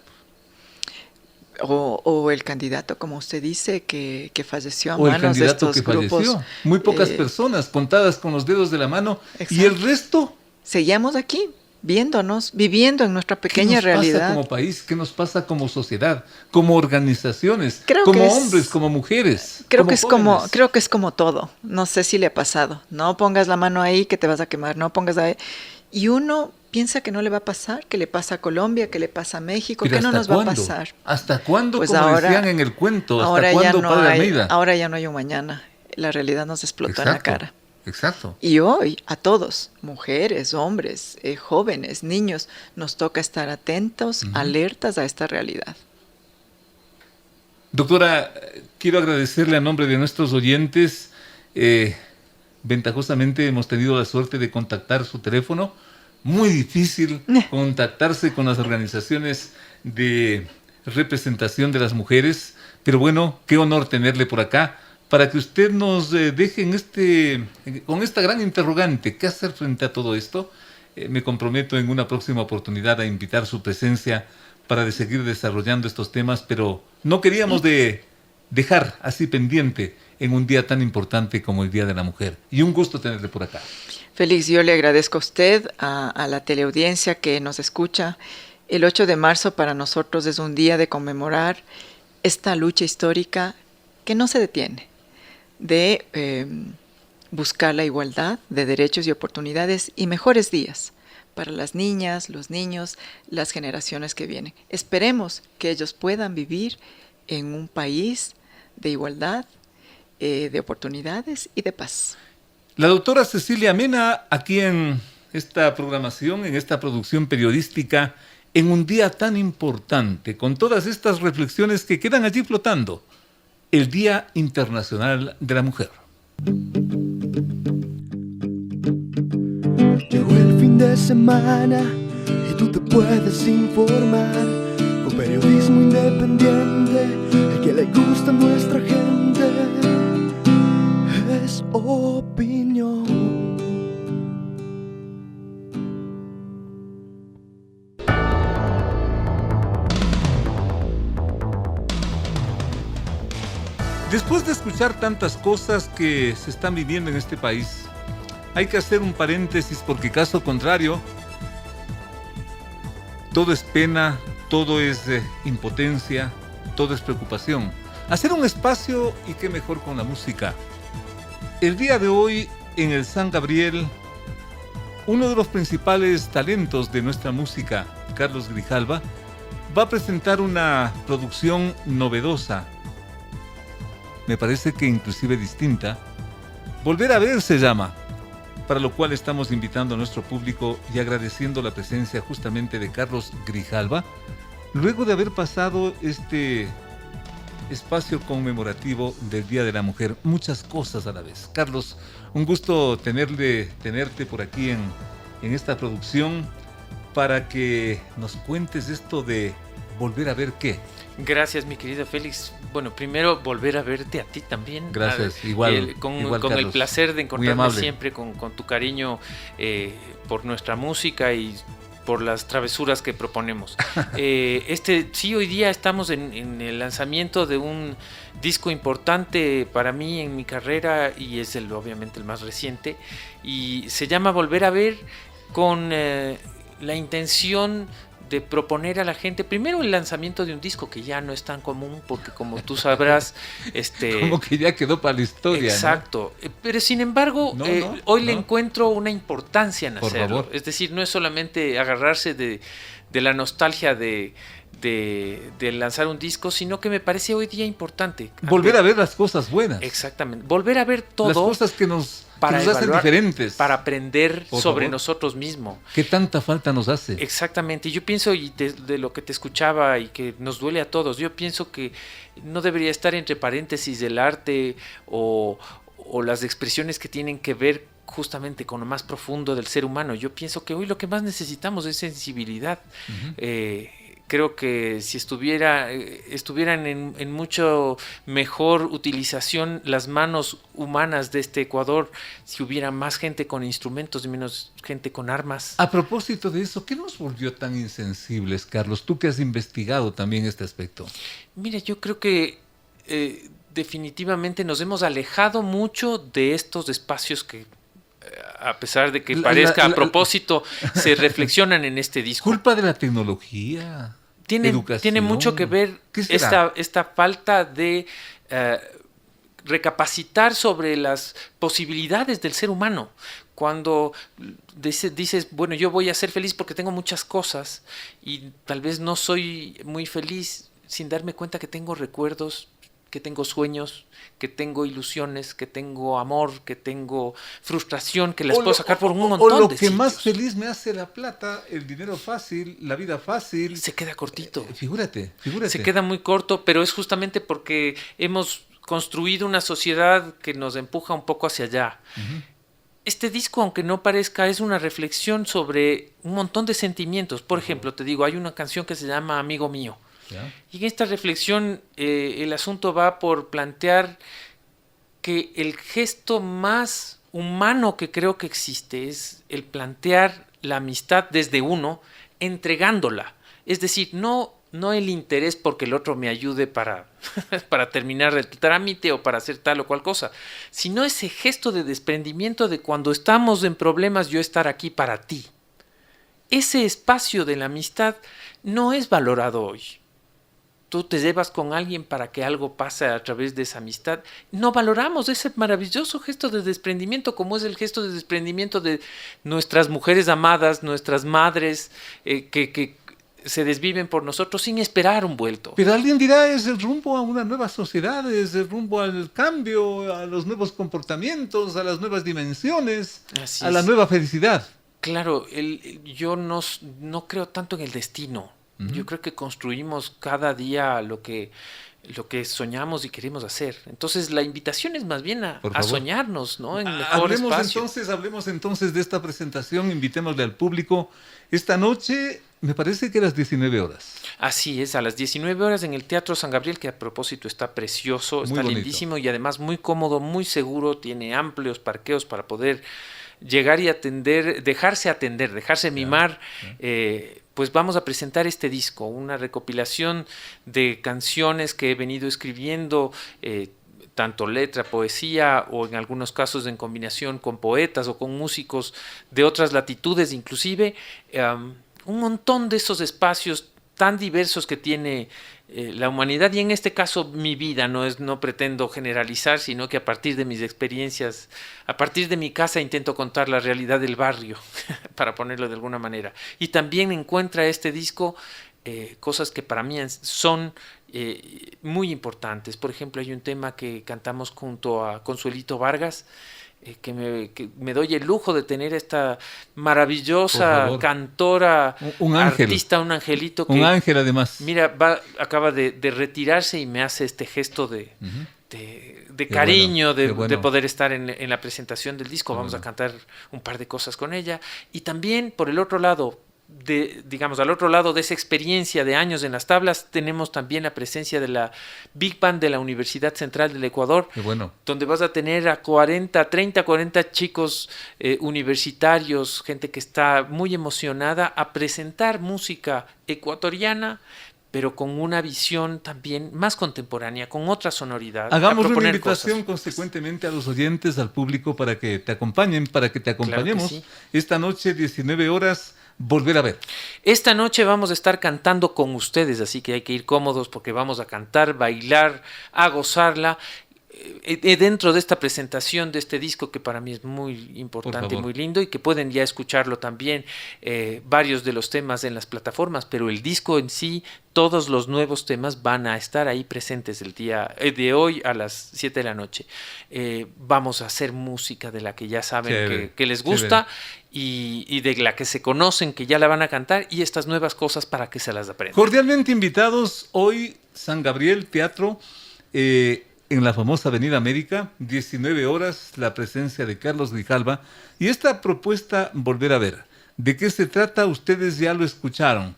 O el candidato, como usted dice, que falleció a manos de estos grupos. Falleció. Muy pocas personas, contadas con los dedos de la mano. Exacto. Y el resto. Seguíamos aquí, viéndonos, viviendo en nuestra pequeña realidad. ¿Qué nos pasa como país? ¿Qué nos pasa como sociedad? Como organizaciones, como hombres, como mujeres. Creo que es como todo. No sé si le ha pasado. No pongas la mano ahí que te vas a quemar. No pongas ahí. Y uno piensa que no le va a pasar, que le pasa a Colombia, que le pasa a México, que no nos va a pasar. ¿Hasta cuándo? Pues como ahora, decían en el cuento, ¿hasta cuándo, Padre Almeida? Ahora ya no hay un mañana. La realidad nos explotó en la cara. Exacto. Y hoy a todos, mujeres, hombres, jóvenes, niños, nos toca estar atentos, alertas a esta realidad. Doctora, quiero agradecerle a nombre de nuestros oyentes. Ventajosamente hemos tenido la suerte de contactar su teléfono. Muy difícil contactarse con las organizaciones de representación de las mujeres, pero bueno, qué honor tenerle por acá para que usted nos deje con esta gran interrogante, ¿qué hacer frente a todo esto? Me comprometo en una próxima oportunidad a invitar su presencia para seguir desarrollando estos temas, pero no queríamos dejar así pendiente en un día tan importante como el Día de la Mujer. Y un gusto tenerle por acá. Félix, yo le agradezco a usted, a la teleaudiencia que nos escucha. El 8 de marzo para nosotros es un día de conmemorar esta lucha histórica que no se detiene, de buscar la igualdad de derechos y oportunidades y mejores días para las niñas, los niños, las generaciones que vienen. Esperemos que ellos puedan vivir en un país de igualdad, de oportunidades y de paz. La doctora Cecilia Mena, aquí en esta programación, en esta producción periodística, en un día tan importante, con todas estas reflexiones que quedan allí flotando, el Día Internacional de la Mujer. Llegó el fin de semana y tú te puedes informar con periodismo independiente, el que le gusta a nuestra gente es opinión. Después de escuchar tantas cosas que se están viviendo en este país, hay que hacer un paréntesis porque caso contrario, todo es pena, todo es impotencia, todo es preocupación. Hacer un espacio y qué mejor con la música. El día de hoy en el San Gabriel, uno de los principales talentos de nuestra música, Carlos Grijalva, va a presentar una producción novedosa. Me parece que inclusive distinta. Volver a ver se llama, para lo cual estamos invitando a nuestro público y agradeciendo la presencia justamente de Carlos Grijalva, luego de haber pasado este espacio conmemorativo del Día de la Mujer, muchas cosas a la vez. Carlos, un gusto tenerte por aquí en esta producción para que nos cuentes esto de volver a ver qué. Gracias, mi querido Félix. Bueno, primero volver a verte a ti también. Gracias, igual. Con Carlos, el placer de encontrarme siempre con tu cariño por nuestra música y por las travesuras que proponemos. Sí, hoy día estamos en el lanzamiento de un disco importante para mí en mi carrera y es obviamente el más reciente y se llama Volver a Ver, con la intención de proponer a la gente, primero el lanzamiento de un disco que ya no es tan común, porque como tú sabrás, como que ya quedó para la historia. Exacto, ¿no? Pero sin embargo, hoy le encuentro una importancia en hacerlo. Es decir, no es solamente agarrarse de la nostalgia de lanzar un disco, sino que me parece hoy día importante. Volver a ver las cosas buenas. Exactamente, volver a ver todo. Las cosas que nos hacen diferentes. Para aprender sobre nosotros mismos. ¿Qué tanta falta nos hace? Exactamente, yo pienso, y de lo que te escuchaba y que nos duele a todos, yo pienso que no debería estar entre paréntesis el arte o las expresiones que tienen que ver justamente con lo más profundo del ser humano. Yo pienso que hoy lo que más necesitamos es sensibilidad. Creo que si estuvieran en mucho mejor utilización las manos humanas de este Ecuador, si hubiera más gente con instrumentos y menos gente con armas. A propósito de eso, ¿qué nos volvió tan insensibles, Carlos? Tú que has investigado también este aspecto. Mira, yo creo que definitivamente nos hemos alejado mucho de estos espacios que, a pesar de que parezca a propósito, se reflexionan en este disco. ¿Culpa de la tecnología? Tiene mucho que ver esta falta de recapacitar sobre las posibilidades del ser humano. Cuando dices, bueno, yo voy a ser feliz porque tengo muchas cosas y tal vez no soy muy feliz sin darme cuenta que tengo recuerdos, que tengo sueños, que tengo ilusiones, que tengo amor, que tengo frustración, que las puedo sacar por un montón de sitios. O lo que más feliz me hace la plata, el dinero fácil, la vida fácil. Se queda cortito. Figúrate. Se queda muy corto, pero es justamente porque hemos construido una sociedad que nos empuja un poco hacia allá. Uh-huh. Este disco, aunque no parezca, es una reflexión sobre un montón de sentimientos. Por ejemplo, te digo, hay una canción que se llama Amigo Mío. ¿Ya? Y en esta reflexión el asunto va por plantear que el gesto más humano que creo que existe es el plantear la amistad desde uno, entregándola. Es decir, no el interés porque el otro me ayude para terminar el trámite o para hacer tal o cual cosa, sino ese gesto de desprendimiento de cuando estamos en problemas, yo estar aquí para ti. Ese espacio de la amistad no es valorado hoy. Tú te llevas con alguien para que algo pase a través de esa amistad. No valoramos ese maravilloso gesto de desprendimiento, como es el gesto de desprendimiento de nuestras mujeres amadas, nuestras madres, que se desviven por nosotros sin esperar un vuelto. Pero alguien dirá, es el rumbo a una nueva sociedad, es el rumbo al cambio, a los nuevos comportamientos, a las nuevas dimensiones, Así a la es. nueva felicidad. Claro, yo no creo tanto en el destino. Yo creo que construimos cada día lo que soñamos y queremos hacer. Entonces la invitación es más bien a soñarnos, ¿no? En mejor espacio. Hablemos entonces de esta presentación, invitémosle al público. Esta noche, me parece que a las 19 horas. Así es, a las 19 horas en el Teatro San Gabriel, que a propósito está precioso, Muy está bonito. lindísimo y además muy cómodo, muy seguro, tiene amplios parqueos para poder llegar y dejarse mimar. Pues vamos a presentar este disco, una recopilación de canciones que he venido escribiendo, tanto letra, poesía, o en algunos casos en combinación con poetas o con músicos de otras latitudes, inclusive un montón de esos espacios tan diversos que tiene la humanidad, y en este caso mi vida. No pretendo generalizar, sino que a partir de mis experiencias, a partir de mi casa, intento contar la realidad del barrio, para ponerlo de alguna manera. Y también encuentra este disco cosas que para mí son muy importantes. Por ejemplo, hay un tema que cantamos junto a Consuelito Vargas, que me doy el lujo de tener esta maravillosa cantora, un ángel, artista, un angelito. Un ángel, además. Mira, acaba de retirarse y me hace este gesto de cariño, bueno. de poder estar en la presentación del disco. Vamos a cantar un par de cosas con ella. Y también, por el otro lado, al otro lado de esa experiencia de años en las tablas, tenemos también la presencia de la Big Band de la Universidad Central del Ecuador, donde vas a tener a 40 chicos universitarios, gente que está muy emocionada a presentar música ecuatoriana, pero con una visión también más contemporánea, con otra sonoridad. Hagamos una invitación consecuentemente a los oyentes, al público, para que te acompañen, para que te acompañemos. Claro que sí. Esta noche, 19 horas, volver a ver. Esta noche vamos a estar cantando con ustedes, así que hay que ir cómodos porque vamos a cantar, bailar, a gozarla. Dentro de esta presentación de este disco, que para mí es muy importante y muy lindo, y que pueden ya escucharlo también, varios de los temas en las plataformas, pero el disco en sí, todos los nuevos temas van a estar ahí presentes el día de hoy a las 7 de la noche. Vamos a hacer música de la que ya saben que les gusta, y de la que se conocen, que ya la van a cantar, y estas nuevas cosas para que se las aprendan. Cordialmente invitados hoy, San Gabriel Teatro, en la famosa Avenida América, 19 horas, la presencia de Carlos Grijalva. Y esta propuesta, volver a ver. ¿De qué se trata? Ustedes ya lo escucharon.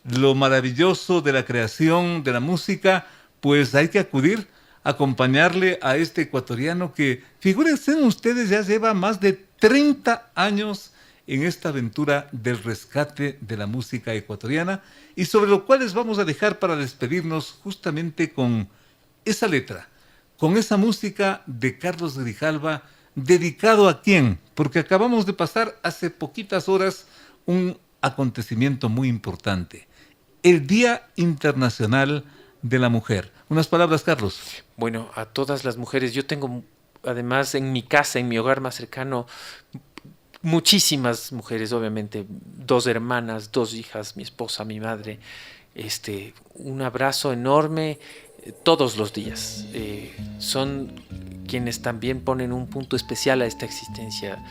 Lo maravilloso de la creación, de la música, pues hay que acudir a acompañarle a este ecuatoriano que, figúrense ustedes, ya lleva más de 30 años en esta aventura del rescate de la música ecuatoriana, y sobre lo cual les vamos a dejar para despedirnos justamente con esa letra, con esa música de Carlos Grijalva, dedicado a quién, porque acabamos de pasar hace poquitas horas un acontecimiento muy importante, el Día Internacional de la Mujer. Unas palabras, Carlos. Bueno, a todas las mujeres, yo tengo además en mi casa, en mi hogar más cercano, muchísimas mujeres, obviamente, 2 hermanas, 2 hijas, mi esposa, mi madre. Un abrazo enorme todos los días. Son quienes también ponen un punto especial a esta existencia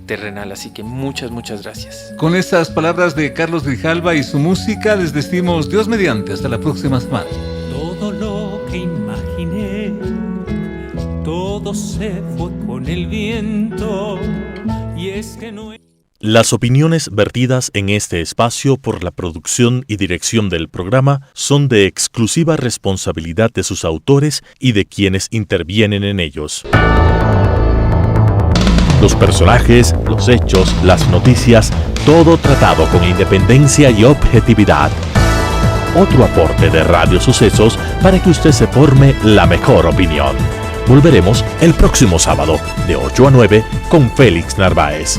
terrenal, así que muchas gracias. Con esas palabras de Carlos Grijalva y su música, les decimos Dios mediante, hasta la próxima semana. Todo lo que imaginé, todo se fue con el viento, y es que no... Las opiniones vertidas en este espacio por la producción y dirección del programa son de exclusiva responsabilidad de sus autores y de quienes intervienen en ellos. Los personajes, los hechos, las noticias, todo tratado con independencia y objetividad. Otro aporte de Radio Sucesos para que usted se forme la mejor opinión. Volveremos el próximo sábado de 8 a 9 con Félix Narváez.